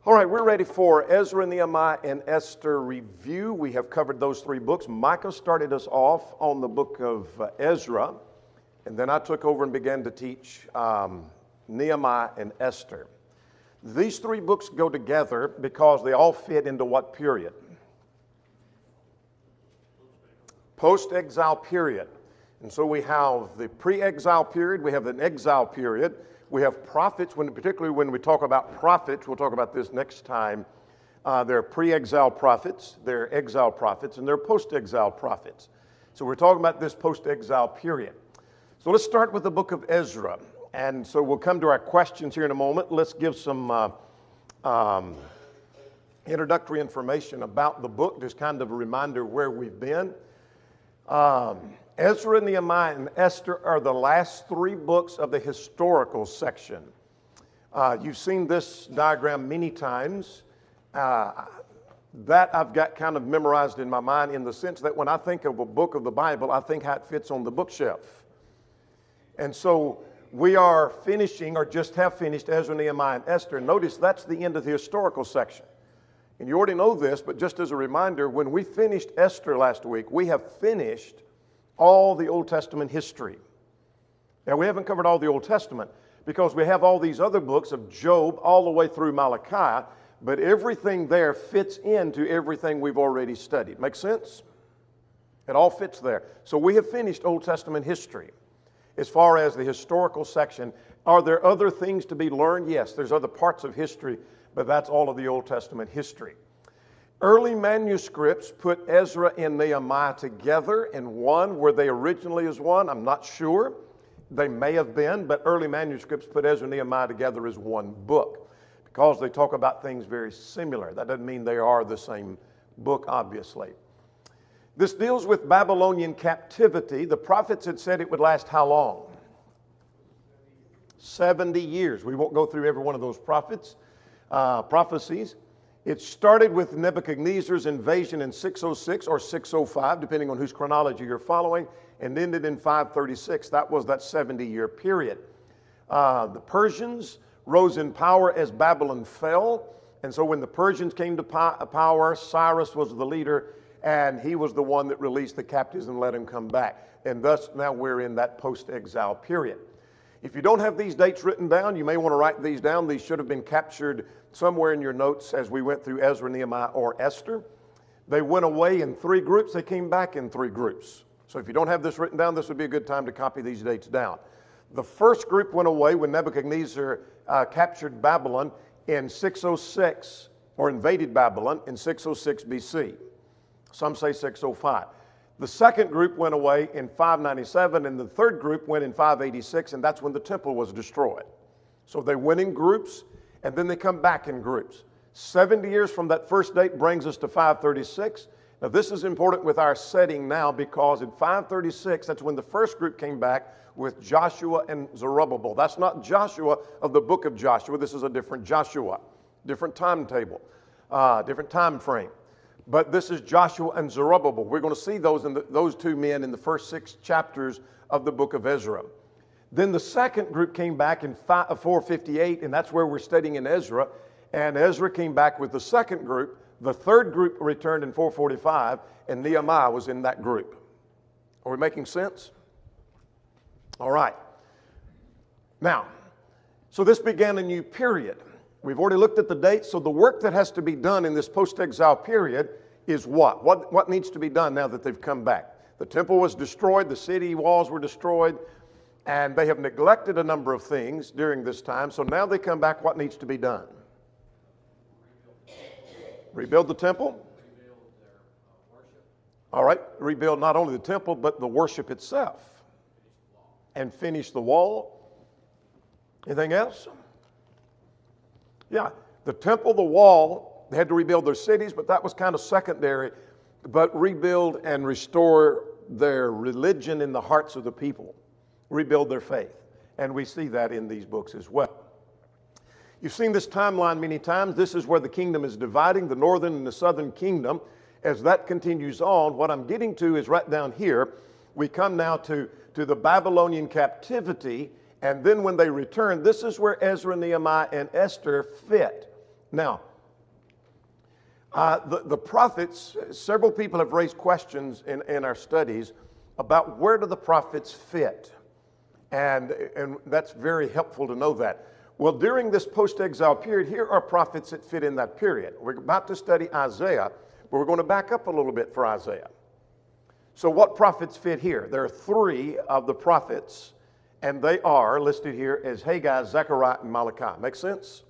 All right, we're ready for Ezra, Nehemiah, and Esther review. We have covered those three books. Micah started us off on the book of Ezra, and then I took over and began to teach Nehemiah and Esther. These three books go together because they all fit into what period? Post-exile period. And so we have the pre-exile period, we have an exile period, we have prophets, particularly when we talk about prophets, we'll talk about this next time. There are pre-exile prophets, there are exile prophets, and there are post-exile prophets. So we're talking about this post-exile period. So let's start with the book of Ezra. And so we'll come to our questions here in a moment. Let's give some introductory information about the book, just kind of a reminder where we've been. Ezra, Nehemiah, and Esther are the last three books of the historical section. You've seen this diagram many times. That I've got kind of memorized in my mind in the sense that when I think of a book of the Bible, I think how it fits on the bookshelf. And so we are finishing, or just have finished, Ezra, Nehemiah, and Esther. Notice that's the end of the historical section. And you already know this, but just as a reminder, when we finished Esther last week, we have finished all the Old Testament history. Now, we haven't covered all the Old Testament because we have all these other books of Job all the way through Malachi, but everything there fits into everything we've already studied. Make sense? It all fits there. So we have finished Old Testament history. As far as the historical section, are there other things to be learned? Yes, there's other parts of history, but that's all of the Old Testament history. Early manuscripts put Ezra and Nehemiah together in one. Were they originally as one? I'm not sure. They may have been, but early manuscripts put Ezra and Nehemiah together as one book because they talk about things very similar. That doesn't mean they are the same book, obviously. This deals with Babylonian captivity. The prophets had said it would last how long? 70 years. We won't go through every one of those prophecies. It started with Nebuchadnezzar's invasion in 606 or 605, depending on whose chronology you're following, and ended in 536. That was that 70-year period. The Persians rose in power as Babylon fell, and so when the Persians came to power, Cyrus was the leader, and he was the one that released the captives and let them come back. And thus, now we're in that post-exile period. If you don't have these dates written down, you may want to write these down. These should have been captured somewhere in your notes as we went through Ezra, Nehemiah, or Esther. They went away in three groups. They came back in three groups. So if you don't have this written down, this would be a good time to copy these dates down. The first group went away when Nebuchadnezzar captured Babylon in 606, or invaded Babylon in 606 BC. Some say 605. The second group went away in 597, and the third group went in 586, and that's when the temple was destroyed. So they went in groups, and then they come back in groups. 70 years from that first date brings us to 536. Now, this is important with our setting now because in 536, that's when the first group came back with Joshua and Zerubbabel. That's not Joshua of the book of Joshua. This is a different Joshua, different timetable, different time frame. But this is Joshua and Zerubbabel. We're going to see those two men in the first 6 chapters of the book of Ezra. Then the second group came back in 458, and that's where we're studying in Ezra. And Ezra came back with the second group. The third group returned in 445, and Nehemiah was in that group. Are we making sense? All right. Now, so this began a new period. We've already looked at the dates, so the work that has to be done in this post-exile period is what? What needs to be done now that they've come back? The temple was destroyed, the city walls were destroyed, and they have neglected a number of things during this time, so now they come back, what needs to be done? Rebuild the temple? Rebuild their worship. All right, rebuild not only the temple, but the worship itself. And finish the wall. Anything else? Yeah, the temple, the wall, they had to rebuild their cities, but that was kind of secondary. But rebuild and restore their religion in the hearts of the people. Rebuild their faith. And we see that in these books as well. You've seen this timeline many times. This is where the kingdom is dividing, the northern and the southern kingdom. As that continues on, what I'm getting to is right down here. We come now to the Babylonian captivity. And then when they return, this is where Ezra, Nehemiah, and Esther fit. Now, The prophets, several people have raised questions in our studies about where do the prophets fit? And that's very helpful to know that. Well, during this post-exile period, here are prophets that fit in that period. We're about to study Isaiah, but we're going to back up a little bit for Isaiah. So what prophets fit here? There are three of the prophets, and they are listed here as Haggai, Zechariah, and Malachi. Make sense?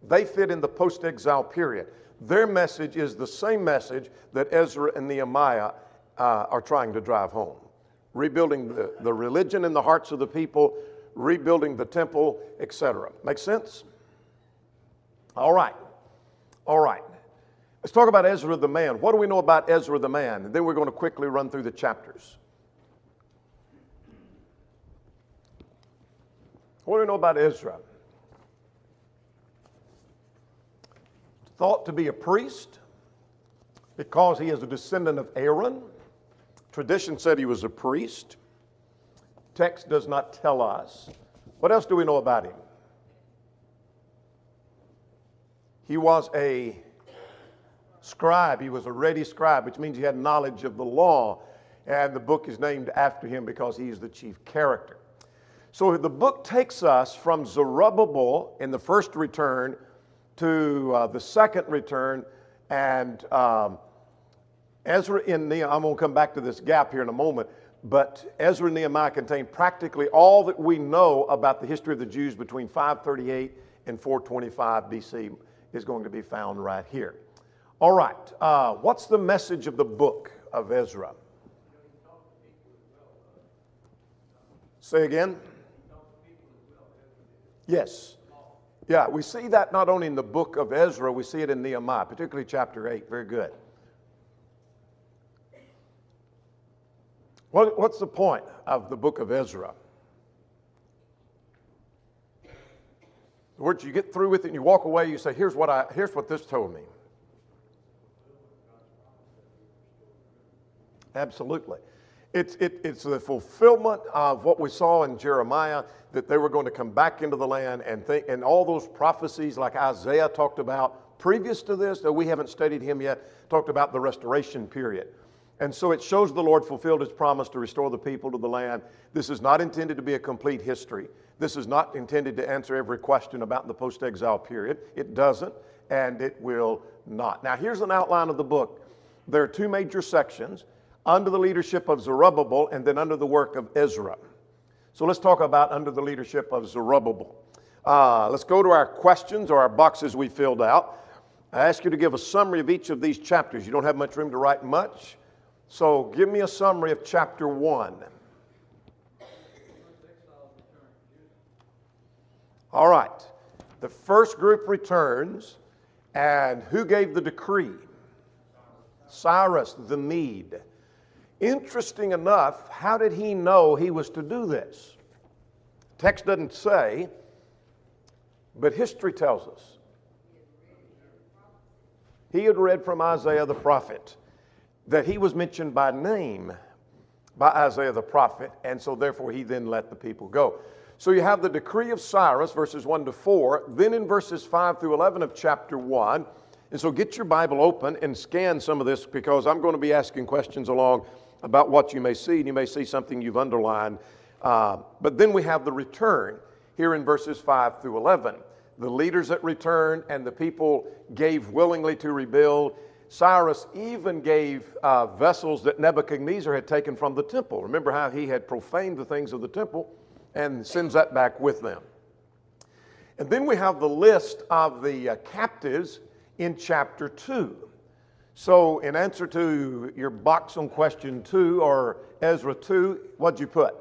They fit in the post-exile period. Their message is the same message that Ezra and Nehemiah are trying to drive home. Rebuilding the religion in the hearts of the people, rebuilding the temple, etc. Make sense? All right. Let's talk about Ezra the man. What do we know about Ezra the man? And then we're going to quickly run through the chapters. What do we know about Ezra? Thought to be a priest because he is a descendant of Aaron. Tradition said he was a priest. Text does not tell us. What else do we know about him? He was a scribe. He was a ready scribe, which means he had knowledge of the law. And the book is named after him because he's the chief character. So the book takes us from Zerubbabel in the first return to the second return, and Ezra and Nehemiah. I'm going to come back to this gap here in a moment, but Ezra and Nehemiah contain practically all that we know about the history of the Jews between 538 and 425 BC is going to be found right here. All right, what's the message of the book of Ezra? Say again? Yes. Yeah, we see that not only in the book of Ezra, we see it in Nehemiah, particularly chapter 8. Very good. What's the point of the book of Ezra? In other words, you get through with it and you walk away, you say, here's what this told me. Absolutely. It's the fulfillment of what we saw in Jeremiah, that they were going to come back into the land, and all those prophecies like Isaiah talked about previous to this, though we haven't studied him yet, talked about the restoration period. And so it shows the Lord fulfilled his promise to restore the people to the land. This is not intended to be a complete history. This is not intended to answer every question about the post-exile period. It doesn't, and it will not. Now, here's an outline of the book. There are two major sections, under the leadership of Zerubbabel and then under the work of Ezra. So let's talk about under the leadership of Zerubbabel. Let's go to our questions or our boxes we filled out. I ask you to give a summary of each of these chapters. You don't have much room to write much. So give me a summary of chapter 1. All right. The first group returns, and who gave the decree? Cyrus the Mede. Interesting enough, how did he know he was to do this? Text doesn't say, but history tells us. He had read from Isaiah the prophet that he was mentioned by name by Isaiah the prophet, and so therefore he then let the people go. So you have the decree of Cyrus, verses 1 to 4, then in verses 5 through 11 of chapter 1. And so get your Bible open and scan some of this, because I'm going to be asking questions along about what you may see, and you may see something you've underlined. But then we have the return here in verses 5 through 11. The leaders that returned and the people gave willingly to rebuild. Cyrus even gave vessels that Nebuchadnezzar had taken from the temple. Remember how he had profaned the things of the temple, and sends that back with them. And then we have the list of the captives in chapter 2. So in answer to your box on question 2 or Ezra 2, what'd you put?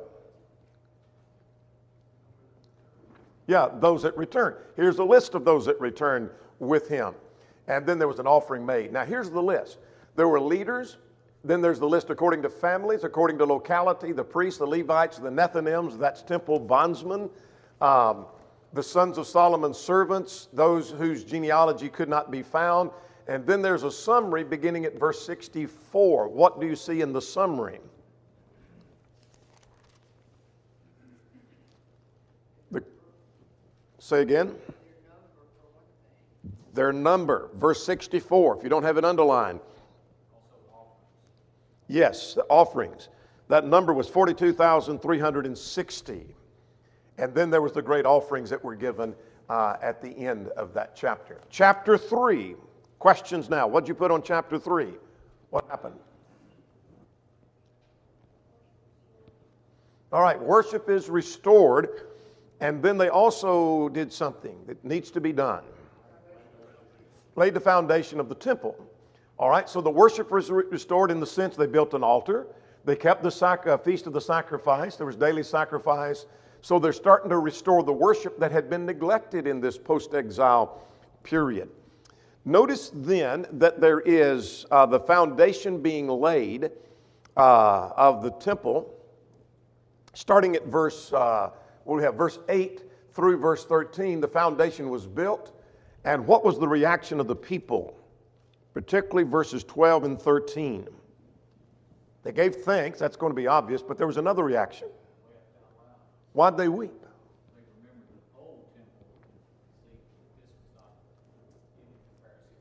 Yeah, those that returned. Here's a list of those that returned with him. And then there was an offering made. Now here's the list. There were leaders. Then there's the list according to families, according to locality, the priests, the Levites, the Nethinims, that's temple bondsmen, the sons of Solomon's servants, those whose genealogy could not be found. And then there's a summary beginning at verse 64. What do you see in the summary? Say again. Their number, verse 64, if you don't have it underlined. Yes, the offerings. That number was 42,360. And then there was the great offerings that were given at the end of that chapter. Chapter 3, questions now. What'd you put on chapter 3? What happened? All right, worship is restored, and then they also did something that needs to be done. Laid the foundation of the temple. All right, so the worship was restored in the sense they built an altar. They kept the feast of the sacrifice. There was daily sacrifice. So they're starting to restore the worship that had been neglected in this post-exile period. Notice then that there is the foundation being laid of the temple, starting at verse 8 through verse 13. The foundation was built. And what was the reaction of the people? Particularly verses 12 and 13. They gave thanks, that's going to be obvious, but there was another reaction. Why'd they weep?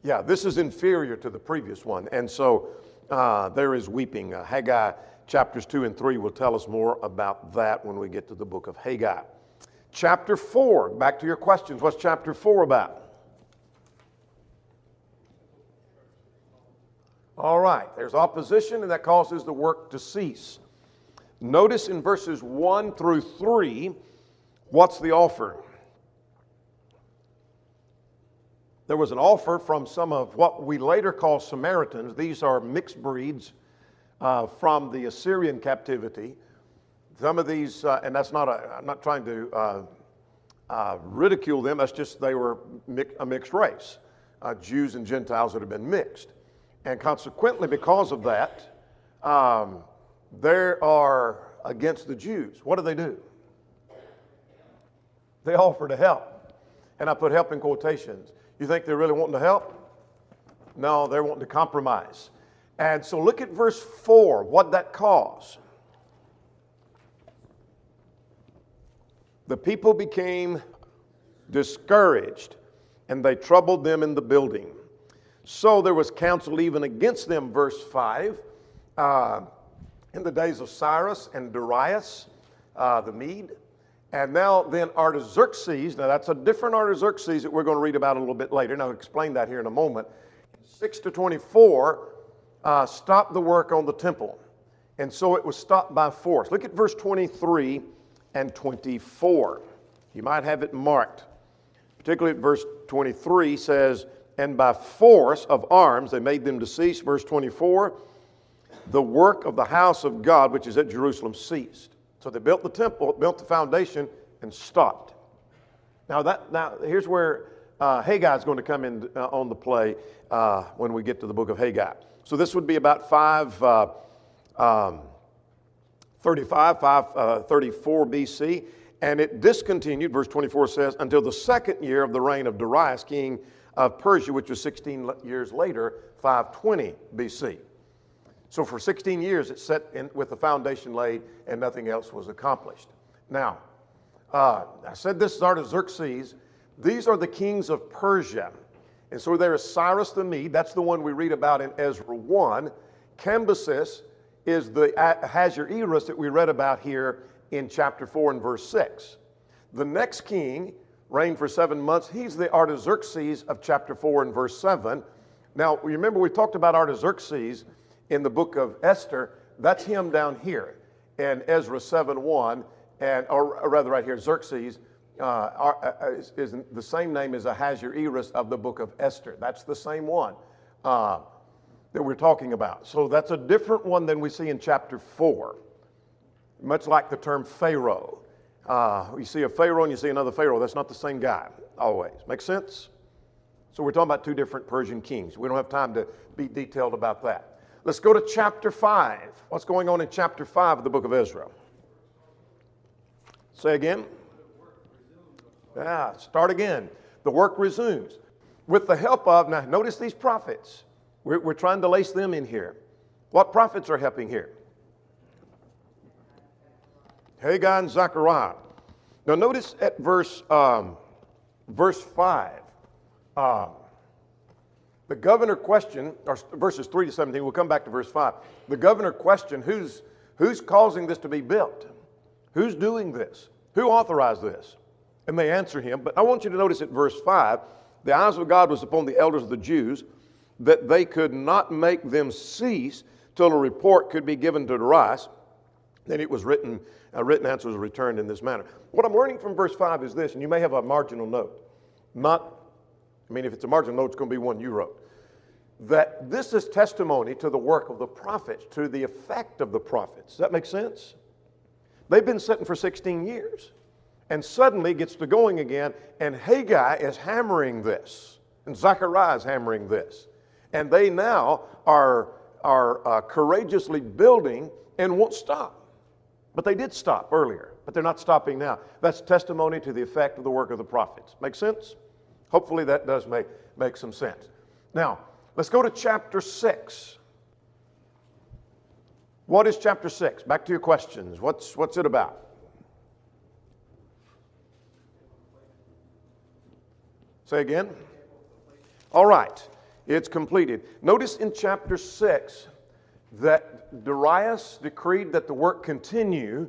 Yeah, this is inferior to the previous one, and so there is weeping. Haggai chapters 2 and 3 will tell us more about that when we get to the book of Haggai. Chapter 4, back to your questions. What's chapter 4 about? All right, there's opposition, and that causes the work to cease. Notice in verses 1 through 3, what's the offer? There was an offer from some of what we later call Samaritans. These are mixed breeds from the Assyrian captivity. Some of these, and that's not I'm not trying to ridicule them, that's just they were a mixed race. Jews and Gentiles that have been mixed. And consequently, because of that, they are against the Jews. What do? They offer to help. And I put help in quotations. You think they're really wanting to help? No, they're wanting to compromise. And so look at verse 4, what that caused. The people became discouraged, and they troubled them in the building. So there was counsel even against them, verse 5, in the days of Cyrus and Darius, the Mede. And now then Artaxerxes, now that's a different Artaxerxes that we're going to read about a little bit later, and I'll explain that here in a moment. 6 to 24 stopped the work on the temple. And so it was stopped by force. Look at verse 23 and 24. You might have it marked. Particularly at verse 23 says, and by force of arms they made them to cease. Verse 24, the work of the house of God, which is at Jerusalem, ceased. So they built the temple, built the foundation, and stopped. Now here's where Haggai is going to come in on the play when we get to the book of Haggai. So this would be about 535, 534 BC. And it discontinued, verse 24 says, until the second year of the reign of Darius, king of Persia, which was 16 years later, 520 BC. So for 16 years it set in with the foundation laid and nothing else was accomplished. Now, I said this is Artaxerxes. These are the kings of Persia. And so there is Cyrus the Mede. That's the one we read about in Ezra 1. Cambyses is the Ahasuerus that we read about here in chapter 4 and verse 6. The next king reigned for 7 months. He's the Artaxerxes of chapter 4 and verse 7. Now, remember we talked about Artaxerxes in the book of Esther. That's him down here in Ezra 7:1, or rather right here, Xerxes is the same name as Ahasuerus of the book of Esther. That's the same one that we're talking about. So that's a different one than we see in chapter 4. Much like the term Pharaoh. You see a Pharaoh and you see another Pharaoh. That's not the same guy, always. Make sense? So we're talking about two different Persian kings. We don't have time to be detailed about that. Let's go to chapter 5. What's going on in chapter 5 of the book of Ezra? Say again. Start again. The work resumes. With the help of, now notice these prophets. We're trying to lace them in here. What prophets are helping here? Haggai and Zechariah. Now notice at verse 5. The governor questioned, or verses 3 to 17, we'll come back to verse 5. The governor questioned, who's causing this to be built? Who's doing this? Who authorized this? And they answer him. But I want you to notice at verse 5, the eyes of God was upon the elders of the Jews, that they could not make them cease till a report could be given to Darius. Then it was written, a written answer was returned in this manner. What I'm learning from verse 5 is this, and you may have a marginal note. If it's a marginal note, it's going to be one you wrote. That this is testimony to the work of the prophets, to the effect of the prophets. Does that make sense? They've been sitting for 16 years. And suddenly gets to going again, and Haggai is hammering this, and Zechariah is hammering this. And they now are courageously building and won't stop. But they did stop earlier, but they're not stopping now. That's testimony to the effect of the work of the prophets. Make sense? Hopefully that does make some sense. Now, let's go to chapter 6. What is chapter 6? Back to your questions. What's it about? Say again? All right. It's completed. Notice in chapter 6 that Darius decreed that the work continue,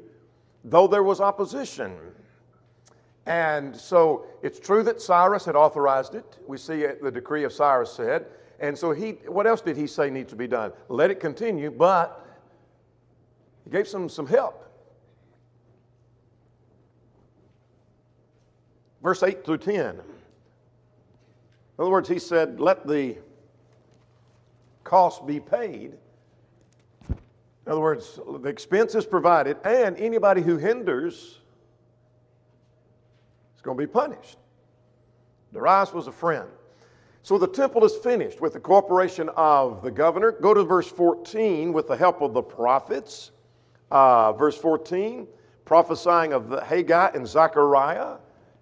though there was opposition. And so it's true that Cyrus had authorized it. We see the decree of Cyrus said. And so what else did he say needs to be done? Let it continue, but he gave some help. Verse 8 through 10. In other words, he said, let the cost be paid. In other words, the expense is provided, and anybody who hinders is going to be punished. Darius was a friend. So the temple is finished with the cooperation of the governor. Go to verse 14 with the help of the prophets. Verse 14, prophesying of the Haggai and Zechariah.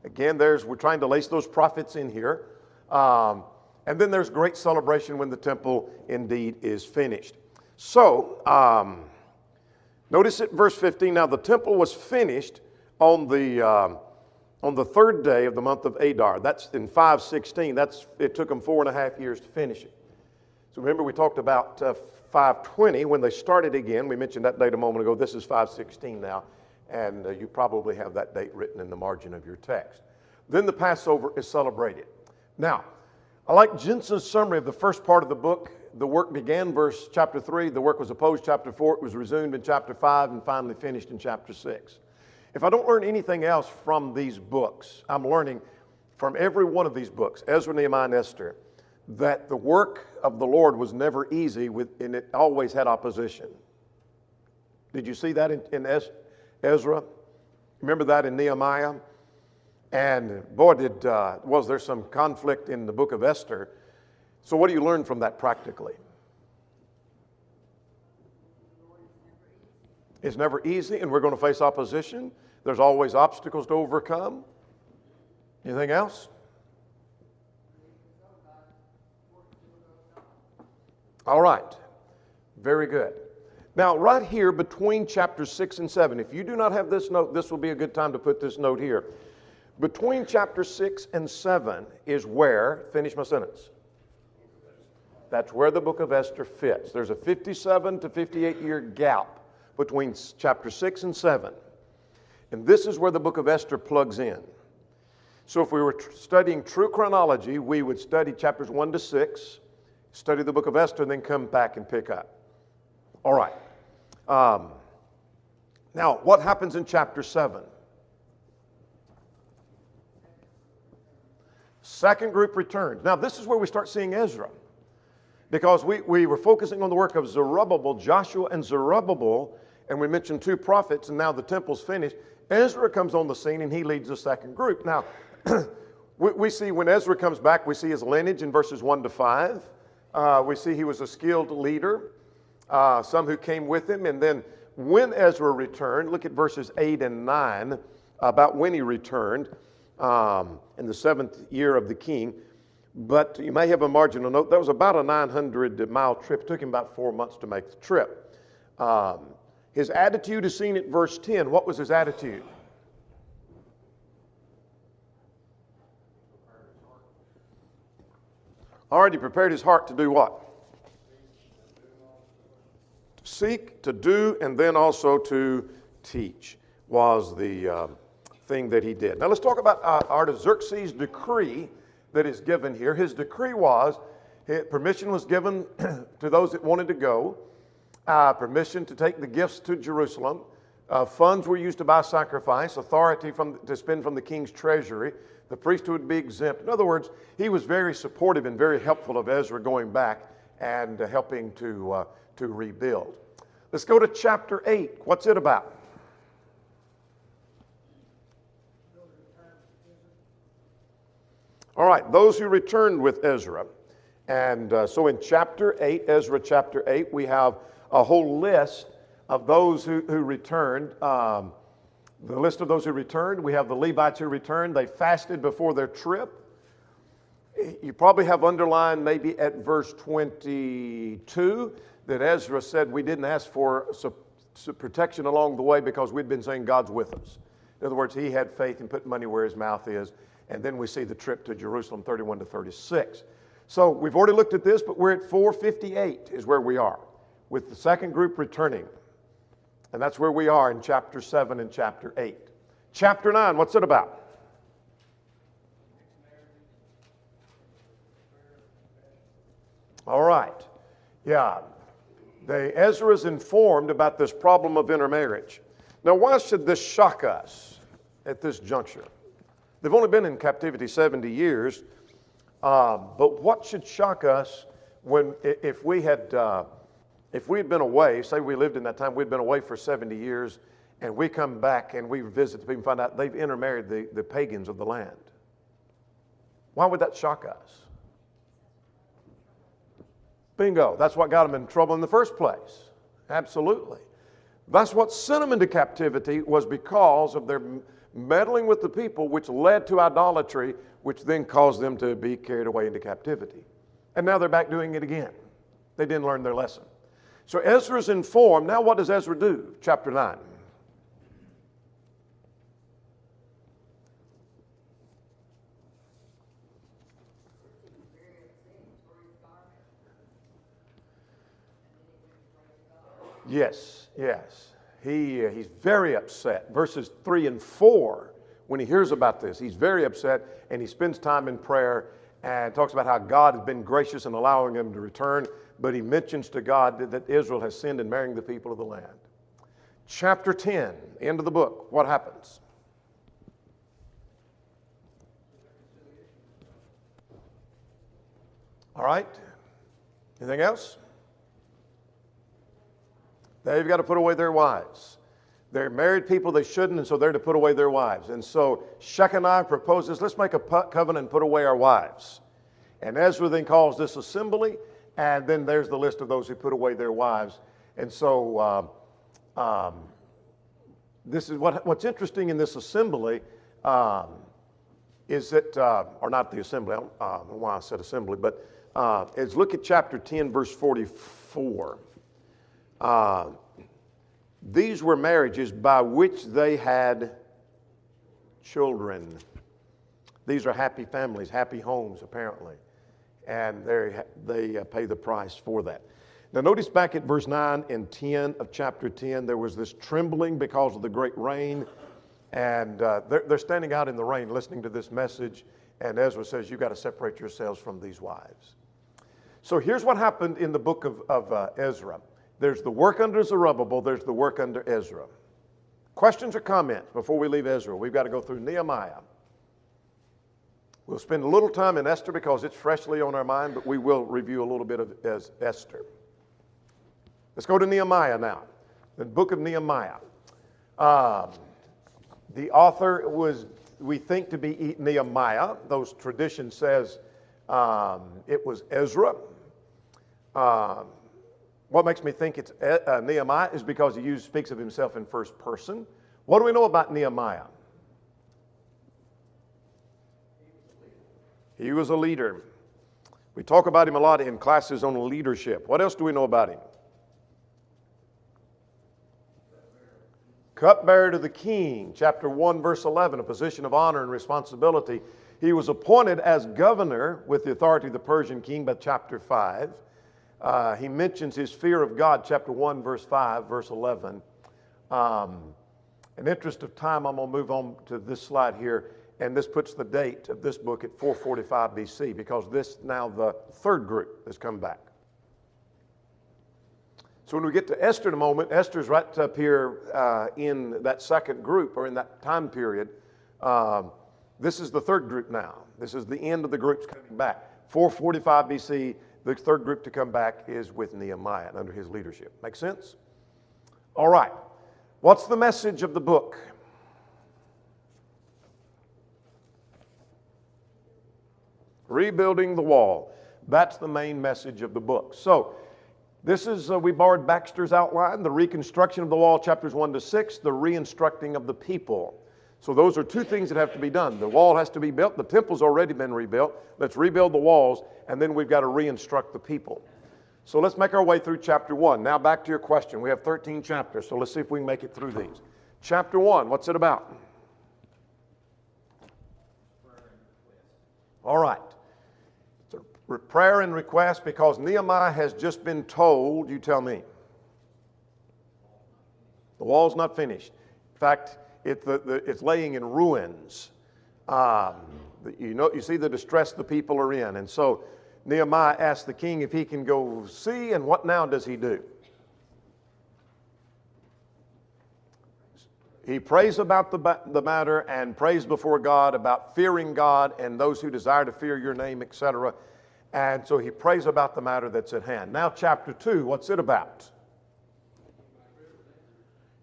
Again, we're trying to lace those prophets in here. And then there's great celebration when the temple indeed is finished. So, notice at verse 15, now the temple was finished on the third day of the month of Adar. That's in 516. It took them 4.5 years to finish it. So remember we talked about 520 when they started again. We mentioned that date a moment ago. This is 516 now. And you probably have that date written in the margin of your text. Then the Passover is celebrated. Now, I like Jensen's summary of the first part of the book. The work began chapter 3. The work was opposed chapter 4. It was resumed in chapter 5 and finally finished in chapter 6. If I don't learn anything else from these books, I'm learning from every one of these books, Ezra, Nehemiah, and Esther, that the work of the Lord was never easy and it always had opposition. Did you see that in Ezra? Remember that in Nehemiah? And boy, was there some conflict in the book of Esther. So what do you learn from that practically? It's never easy, and we're going to face opposition. There's always obstacles to overcome. Anything else? All right. Very good. Now, right here between chapters 6 and 7, if you do not have this note, this will be a good time to put this note here. Between chapter 6 and 7 is where, finish my sentence. That's where the book of Esther fits. There's a 57 to 58 year gap between chapter 6 and 7. And this is where the book of Esther plugs in. So if we were studying true chronology, we would study chapters 1 to 6, study the book of Esther, and then come back and pick up. All right. Now, what happens in chapter 7? Second group returns. Now, this is where we start seeing Ezra. Because we were focusing on the work of Zerubbabel, Joshua and Zerubbabel, and we mentioned 2 prophets, and now the temple's finished. Ezra comes on the scene, and he leads the second group. Now, we see when Ezra comes back, we see his lineage in verses 1 to 5. We see he was a skilled leader, some who came with him. And then when Ezra returned, look at verses 8 and 9, about when he returned in the 7th year of the king. But you may have a marginal note. That was about a 900-mile trip. It took him about 4 months to make the trip. His attitude is seen at verse 10. What was his attitude? All right, he prepared his heart to do what? To seek, to do, and then also to teach was the thing that he did. Now let's talk about Xerxes' decree that is given here. His decree was, permission was given to those that wanted to go, permission to take the gifts to Jerusalem. Funds were used to buy sacrifice, authority to spend from the king's treasury. The priesthood would be exempt. In other words, he was very supportive and very helpful of Ezra going back and helping to rebuild. Let's go to chapter 8. What's it about? All right, those who returned with Ezra. And so in chapter 8, Ezra chapter 8, we have a whole list of those who returned. The list of those who returned, we have the Levites who returned. They fasted before their trip. You probably have underlined maybe at verse 22 that Ezra said we didn't ask for protection along the way because we'd been saying God's with us. In other words, he had faith and put money where his mouth is. And then we see the trip to Jerusalem, 31 to 36. So we've already looked at this, but we're at 458 is where we are, with the second group returning. And that's where we are in chapter 7 and chapter 8. Chapter 9, what's it about? All right. Yeah. Ezra is informed about this problem of intermarriage. Now, why should this shock us at this juncture? They've only been in captivity 70 years, but what should shock us if we had been away, say we lived in that time, we'd been away for 70 years, and we come back and we visit the people and find out they've intermarried the pagans of the land. Why would that shock us? Bingo. That's what got them in trouble in the first place. Absolutely. That's what sent them into captivity, was because of their meddling with the people, which led to idolatry, which then caused them to be carried away into captivity. And now they're back doing it again. They didn't learn their lesson. So Ezra's informed. Now what does Ezra do? Chapter 9. Yes. He's very upset. Verses 3 and 4, when he hears about this, he's very upset, and he spends time in prayer and talks about how God has been gracious in allowing him to return, but he mentions to God that Israel has sinned in marrying the people of the land. Chapter 10, end of the book, what happens? All right. Anything else? They've got to put away their wives. They're married people, they shouldn't, and so they're to put away their wives. And so Shechaniah proposes, let's make a covenant and put away our wives. And Ezra then calls this assembly, and then there's the list of those who put away their wives. And so this is what's interesting in this assembly is that, or not the assembly, I don't know why I said assembly, but is look at chapter 10, verse 44. These were marriages by which they had children. These are happy families, happy homes, apparently. And they pay the price for that. Now notice back at verse 9 and 10 of chapter 10, there was this trembling because of the great rain. And they're standing out in the rain listening to this message. And Ezra says, you've got to separate yourselves from these wives. So here's what happened in the book of Ezra. There's the work under Zerubbabel, there's the work under Ezra. Questions or comments before we leave Ezra? We've got to go through Nehemiah. We'll spend a little time in Esther because it's freshly on our mind, but we will review a little bit of Esther. Let's go to Nehemiah now. The book of Nehemiah. The author was, we think, to be Nehemiah. Those tradition says it was Ezra. What makes me think it's Nehemiah is because he speaks of himself in first person. What do we know about Nehemiah? He was a leader. We talk about him a lot in classes on leadership. What else do we know about him? Cupbearer to the king, chapter 1, verse 11, a position of honor and responsibility. He was appointed as governor with the authority of the Persian king by chapter 5. He mentions his fear of God, chapter 1, verse 5, verse 11. In interest of time, I'm going to move on to this slide here, and this puts the date of this book at 445 BC, because this now the third group has come back. So when we get to Esther in a moment, Esther's right up here in that second group, or in that time period. This is the third group now. This is the end of the groups coming back. 445 BC, the third group to come back is with Nehemiah and under his leadership. Make sense? All right. What's the message of the book? Rebuilding the wall. That's the main message of the book. So, this is, we borrowed Baxter's outline, the reconstruction of the wall, chapters 1 to 6, the re-instructing of the people. So those are two things that have to be done. The wall has to be built. The temple's already been rebuilt. Let's rebuild the walls, and then we've got to re-instruct the people. So let's make our way through chapter 1. Now back to your question. We have 13 chapters, so let's see if we can make it through these. Chapter 1, what's it about? All right. So prayer and request, because Nehemiah has just been told, you tell me, the wall's not finished. In fact, it's laying in ruins. You see the distress the people are in. And so Nehemiah asks the king if he can go see, and what now does he do? He prays about the matter and prays before God about fearing God and those who desire to fear your name, etc. And so he prays about the matter that's at hand. Now chapter 2, what's it about?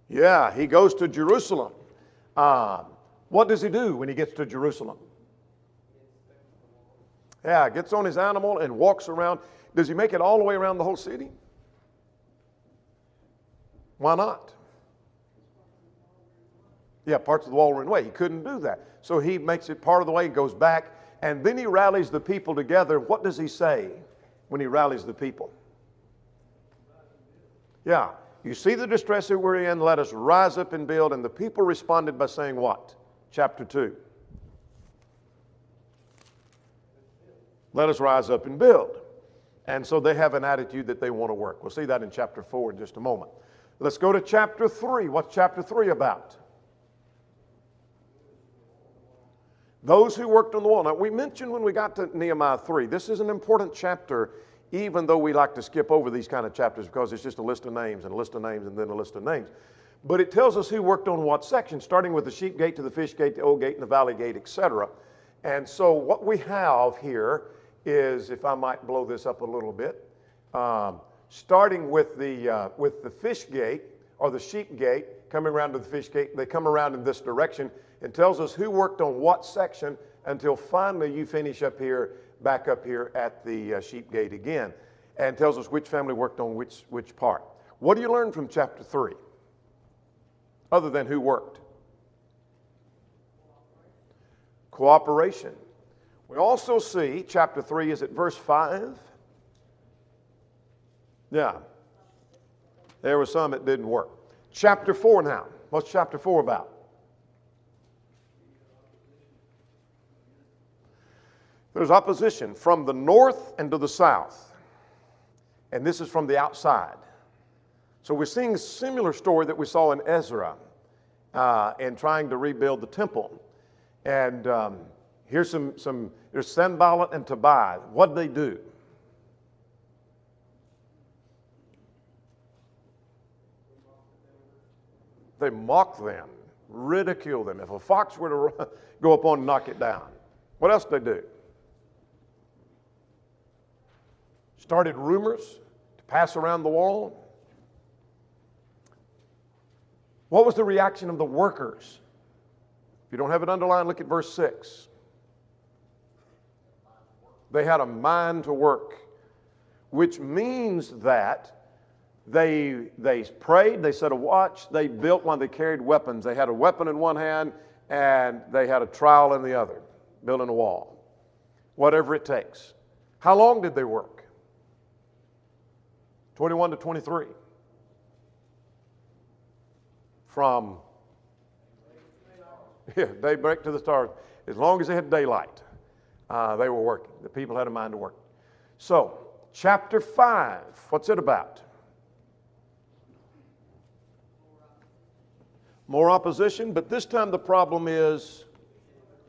Yeah, he goes to Jerusalem. What does he do when he gets to Jerusalem? Yeah, gets on his animal and walks around. Does he make it all the way around the whole city? Why not? Yeah, parts of the wall were in the way. He couldn't do that. So he makes it part of the way, goes back, and then he rallies the people together. What does he say when he rallies the people? Yeah. You see the distress that we're in, let us rise up and build. And the people responded by saying what? Chapter 2. Let us rise up and build. And so they have an attitude that they want to work. We'll see that in chapter 4 in just a moment. Let's go to chapter 3. What's chapter 3 about? Those who worked on the wall. Now, we mentioned when we got to Nehemiah 3, this is an important chapter, even though we like to skip over these kind of chapters because it's just a list of names and a list of names and then a list of names. But it tells us who worked on what section, starting with the sheep gate to the fish gate, the old gate and the valley gate, etc. And so what we have here is, if I might blow this up a little bit, starting with the fish gate or the sheep gate, coming around to the fish gate, they come around in this direction. It tells us who worked on what section until finally you finish up here, back up here at the sheep gate again, and tells us which family worked on which part. What do you learn from chapter 3? Other than who worked? Cooperation. We also see, chapter 3, is it verse 5? Yeah. There were some that didn't work. Chapter 4 now. What's chapter 4 about? There's opposition from the north and to the south. And this is from the outside. So we're seeing a similar story that we saw in Ezra in trying to rebuild the temple. And here's there's Sanballat and Tobiah. What did they do? They mocked them, ridiculed them. If a fox were to go up on and knock it down. What else did they do? Started rumors to pass around the wall. What was the reaction of the workers? If you don't have it underlined, look at verse 6. They had a mind to work, which means that they prayed, they set a watch, they built one, they carried weapons. They had a weapon in one hand and they had a trowel in the other, building a wall. Whatever it takes. How long did they work? 21 to 23. From daybreak to the stars, as long as they had daylight. They were working. The people had a mind to work. So, chapter 5, what's it about? More opposition, but this time the problem is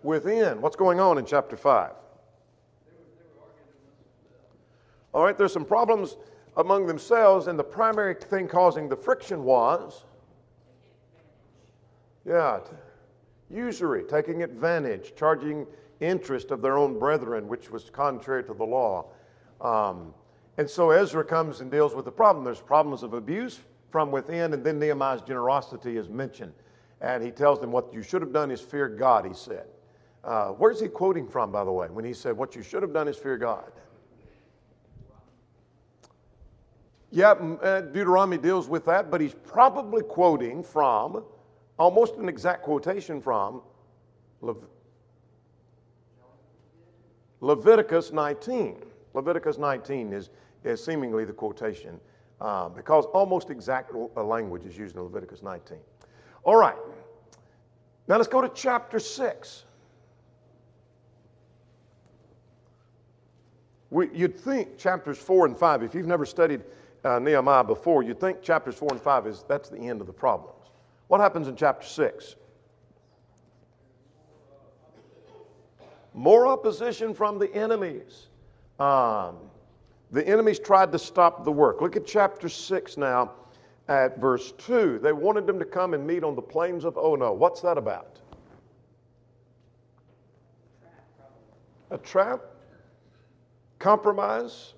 within. What's going on in chapter 5? All right, there's some problems among themselves, and the primary thing causing the friction was, usury, taking advantage, charging interest of their own brethren, which was contrary to the law. And so Ezra comes and deals with the problem. There's problems of abuse from within, and then Nehemiah's generosity is mentioned. And he tells them what you should have done is fear God, he said. Where's he quoting from, by the way, when he said what you should have done is fear God? Yeah, Deuteronomy deals with that, but he's probably quoting from, almost an exact quotation from, Leviticus 19. Leviticus 19 is seemingly the quotation because almost exact language is used in Leviticus 19. All right. Now let's go to chapter 6. You'd think chapters 4 and 5, if you've never studied Nehemiah before, you'd think chapters 4 and 5 that's the end of the problems. What happens in chapter 6? More opposition from the enemies. The enemies tried to stop the work. Look at chapter 6 now at verse 2. They wanted them to come and meet on the plains of Ono. What's that about? A trap? Compromise?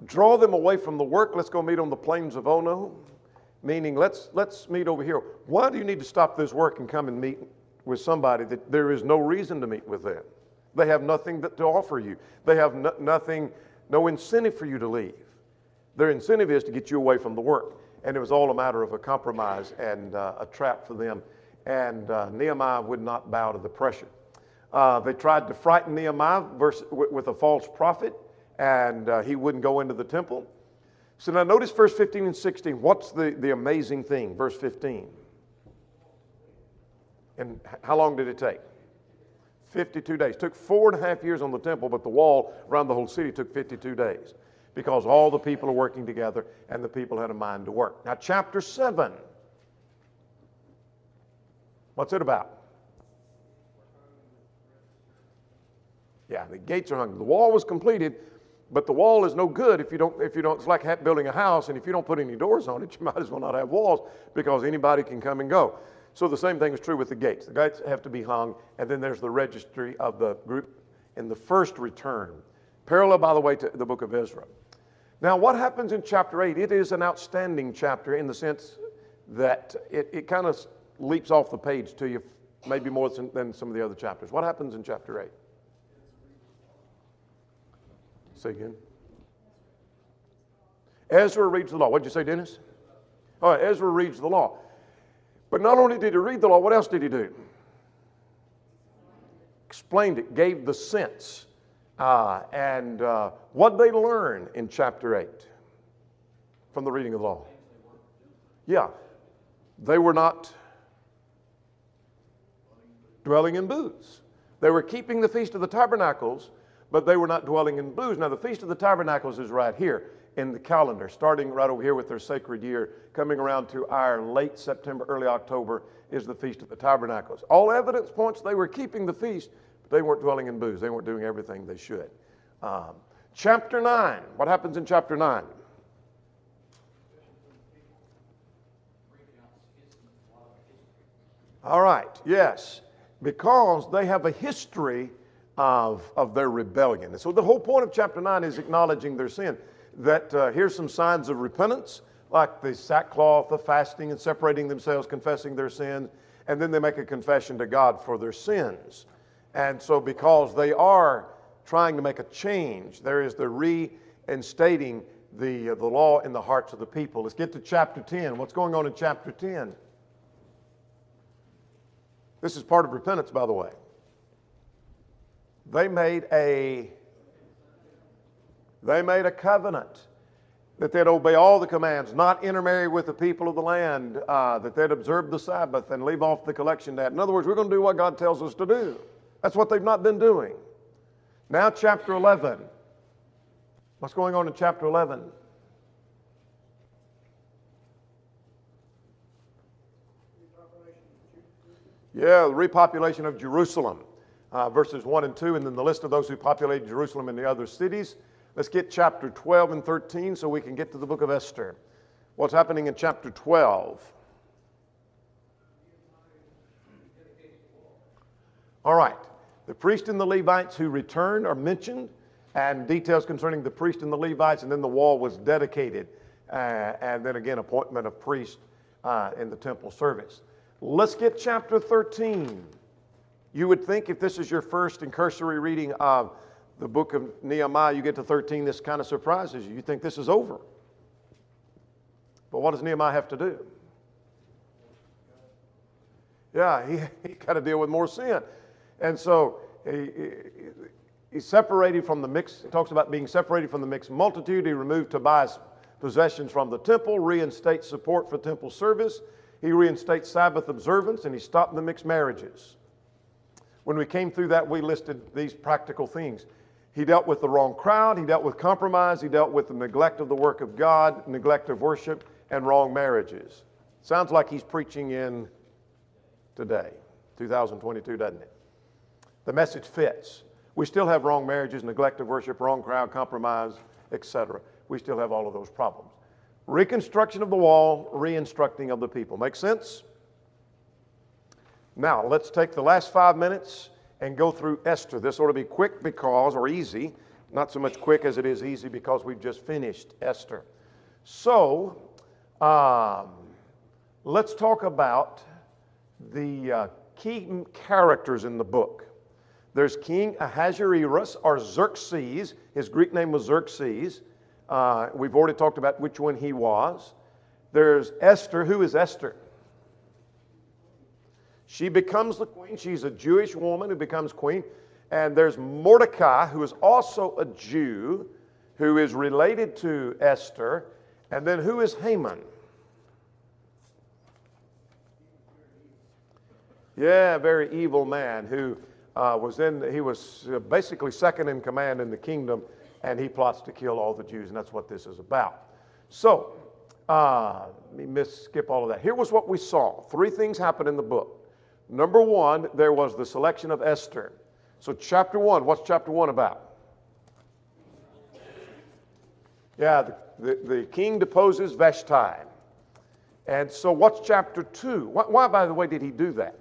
Draw them away from the work. Let's go meet on the plains of Ono. Meaning, let's meet over here. Why do you need to stop this work and come and meet with somebody that there is no reason to meet with them? They have nothing to offer you. They have no incentive for you to leave. Their incentive is to get you away from the work. And it was all a matter of a compromise and a trap for them. And Nehemiah would not bow to the pressure. They tried to frighten Nehemiah with a false prophet, and he wouldn't go into the temple. So now notice verse 15 and 16. What's the amazing thing? Verse 15. And how long did it take? 52 days. Took 4.5 years on the temple, but the wall around the whole city took 52 days because all the people are working together and the people had a mind to work. Now, chapter 7. What's it about? Yeah, the gates are hung. The wall was completed, but the wall is no good if you don't, it's like building a house, and if you don't put any doors on it, you might as well not have walls because anybody can come and go. So the same thing is true with the gates. The gates have to be hung, and then there's the registry of the group in the first return. Parallel, by the way, to the book of Ezra. Now, what happens in chapter 8? It is an outstanding chapter in the sense that it kind of leaps off the page to you, maybe more than some of the other chapters. What happens in chapter 8? Say again. Ezra reads the law. What did you say, Dennis? All right, Ezra reads the law. But not only did he read the law, what else did he do? Explained it, gave the sense. And what did they learn in chapter 8 from the reading of the law? Yeah, they were not dwelling in booths. They were keeping the Feast of the Tabernacles, but they were not dwelling in booths. Now, the Feast of the Tabernacles is right here in the calendar, starting right over here with their sacred year, coming around to our late September, early October is the Feast of the Tabernacles. All evidence points they were keeping the feast, but they weren't dwelling in booths. They weren't doing everything they should. Chapter 9. What happens in chapter 9? All right, yes, because they have a history of their rebellion. And so the whole point of chapter 9 is acknowledging their sin. That here's some signs of repentance, like the sackcloth, the fasting, and separating themselves, confessing their sins, and then they make a confession to God for their sins. And so because they are trying to make a change, there is the reinstating the law in the hearts of the people. Let's get to chapter 10. What's going on in chapter 10? This is part of repentance, by the way. They made a covenant that they'd obey all the commands, not intermarry with the people of the land, that they'd observe the Sabbath and leave off the collection debt. In other words, we're going to do what God tells us to do. That's what they've not been doing. Now chapter 11. What's going on in chapter 11? Yeah, the repopulation of Jerusalem, verses 1 and 2, and then the list of those who populated Jerusalem and the other cities. Let's get chapter 12 and 13 so we can get to the book of Esther. What's happening in chapter 12? All right. The priest and the Levites who returned are mentioned, and details concerning the priest and the Levites, and then the wall was dedicated, and then again, appointment of priests in the temple service. Let's get chapter 13. You would think if this is your first and cursory reading of the book of Nehemiah, you get to 13, this kind of surprises you. You think this is over. But what does Nehemiah have to do? Yeah, he got to deal with more sin. And so he's separated from the mixed, it talks about being separated from the mixed multitude. He removed Tobiah's possessions from the temple, reinstates support for temple service. He reinstates Sabbath observance, and he stopped the mixed marriages. When we came through that, we listed these practical things. He dealt with the wrong crowd. He dealt with compromise. He dealt with the neglect of the work of God, neglect of worship, and wrong marriages. Sounds like he's preaching in today, 2022, doesn't it? The message fits. We still have wrong marriages, neglect of worship, wrong crowd, compromise, etc. We still have all of those problems. Reconstruction of the wall, re-instructing of the people. Make sense? Now, let's take the last 5 minutes and go through Esther. This ought to be quick because, or easy, not so much quick as it is easy because we've just finished Esther. So, let's talk about the key characters in the book. There's King Ahasuerus, or Xerxes. His Greek name was Xerxes. We've already talked about which one he was. There's Esther. Who is Esther? She becomes the queen. She's a Jewish woman who becomes queen. And there's Mordecai, who is also a Jew, who is related to Esther. And then who is Haman? Yeah, very evil man who he was basically second in command in the kingdom, and he plots to kill all the Jews, and that's what this is about. So, let me skip all of that. Here was what we saw. 3 things happened in the book. Number 1, there was the selection of Esther. So chapter 1, what's chapter 1 about? Yeah, the king deposes Vashti. And so what's chapter 2? Why, by the way, did he do that?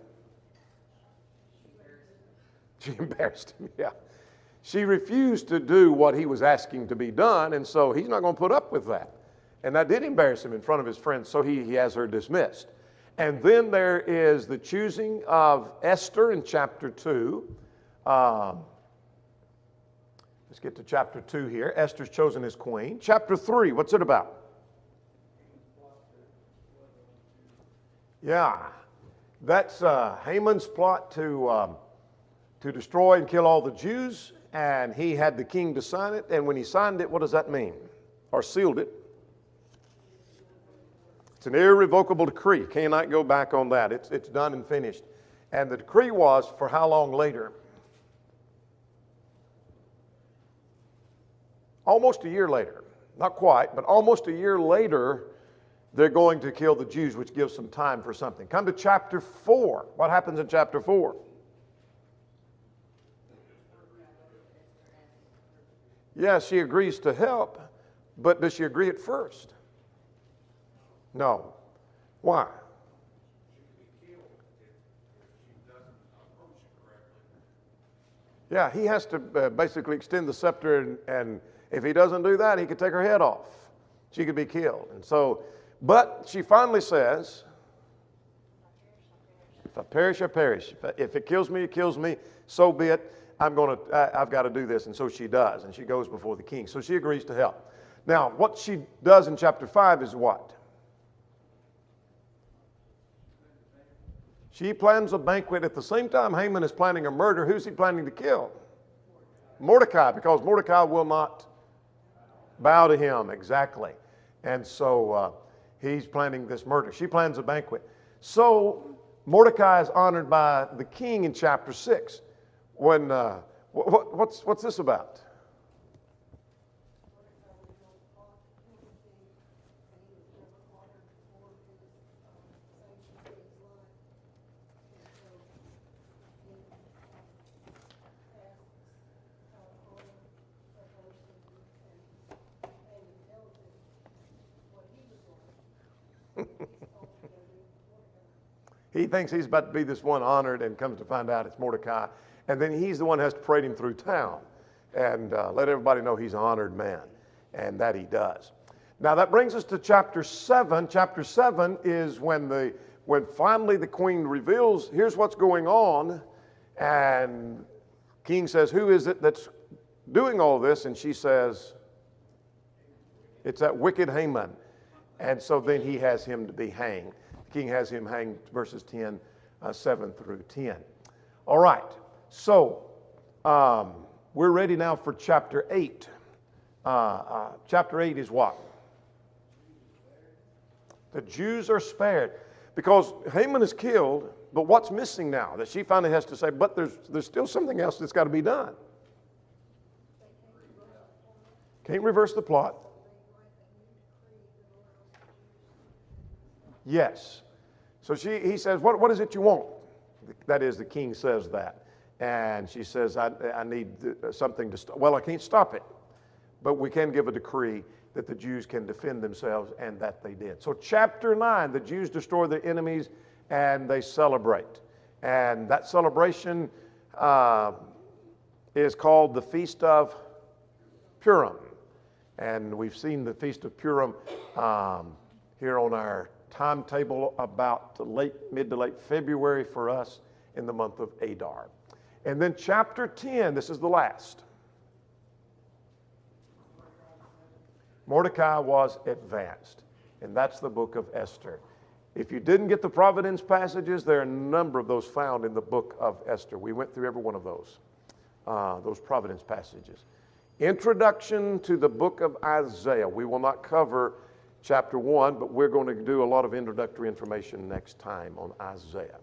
She embarrassed him, yeah. She refused to do what he was asking to be done, and so he's not going to put up with that. And that did embarrass him in front of his friends, so he has her dismissed. And then there is the choosing of Esther in chapter 2. Let's get to chapter 2 here. Esther's chosen as queen. Chapter 3, what's it about? Yeah, that's Haman's plot to destroy and kill all the Jews, and he had the king to sign it. And when he signed it, what does that mean? Or sealed it? It's an irrevocable decree. Cannot go back on that. It's done and finished. And the decree was for how long later? Almost a year later. Not quite, but almost a year later, they're going to kill the Jews, which gives some time for something. Come to chapter 4. What happens in chapter 4? Yeah, she agrees to help, but does she agree at first? No. Why? Yeah, he has to basically extend the scepter, and if he doesn't do that, he could take her head off. She could be killed. And so, but she finally says, if I perish, I perish. If it kills me, it kills me. So be it. I've got to do this. And so she does. And she goes before the king. So she agrees to help. Now, what she does in chapter 5 is what? She plans a banquet. At the same time, Haman is planning a murder. Who's he planning to kill? Mordecai, because Mordecai will not bow to him. Exactly. And so he's planning this murder. She plans a banquet. So Mordecai is honored by the king in chapter 6. When what what's this about? He thinks he's about to be this one honored, and comes to find out it's Mordecai. And then he's the one who has to parade him through town and let everybody know he's an honored man, and that he does. Now that brings us to chapter 7. Chapter 7 is when finally the queen reveals, here's what's going on. And king says, who is it that's doing all this? And she says, it's that wicked Haman. And so then he has him to be hanged. The king has him hanged, verses 7 through 10. All right, so we're ready now for chapter 8. Chapter 8 is what? The Jews are spared. Because Haman is killed, but what's missing now? That she finally has to say, but there's still something else that's got to be done. Can't reverse the plot. Yes. So he says, what is it you want? That is, the king says that. And she says, I need something to stop. Well, I can't stop it. But we can give a decree that the Jews can defend themselves, and that they did. So chapter 9, the Jews destroy their enemies and they celebrate. And that celebration is called the Feast of Purim. And we've seen the Feast of Purim here on our timetable about mid to late February for us in the month of Adar. And then chapter 10, this is the last. Mordecai was advanced, and that's the book of Esther. If you didn't get the providence passages, there are a number of those found in the book of Esther. We went through every one of those providence passages. Introduction to the book of Isaiah. We will not cover chapter 1, but we're going to do a lot of introductory information next time on Isaiah.